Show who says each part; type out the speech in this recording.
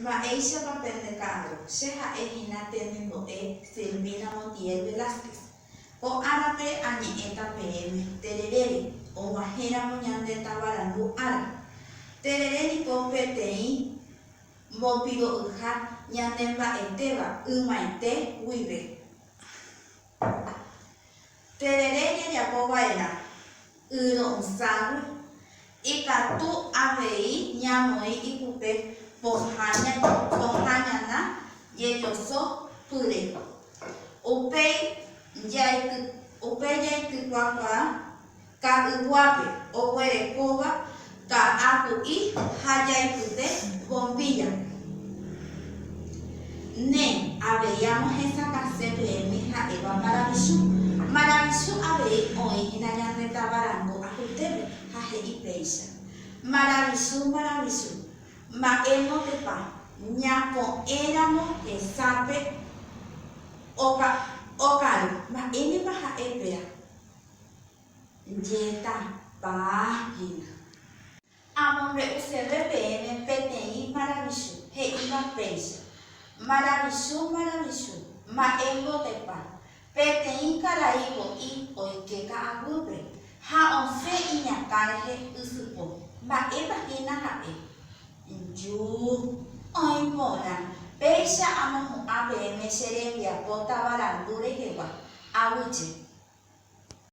Speaker 1: Maisha papel de carro, Sheha Ejina teniendo Silvina Montiel Velázquez. O Arape Añeta PM, Terereri, o Guajira Muñan de Tabarandu Ara. Terereri con PTI, Mopido Uja, Ñandemba Eteba, Umaite, Wibe. Terereri Yapoba era, Uro Unsaru, Ikatu Avei, Ñamoi y Pupe. Pohanya na yeyoso pure. Upe yai kwakwa ka uguape o were koba ka aku I hayai pute bombilla. Ne aveíamos esa casebre mi hija Eva maravilloso ave hoy inaya neta barango a utebe haje y peisa. Maravilloso. Maemo de pa, ñapo éramos que sabe ocaru, ma ene baja epera. Yeta página. Amore usted PM, PTI maravilloso, he iba peisa. Maravilloso, maemo de pa. PTI caraibo y oikeka agubre. Ha once y ñacarje usupo, ma eba gina hae. Ju, oi mona, Beisha amo ABM Serevia, Bota Barandure Hewa, Awuche.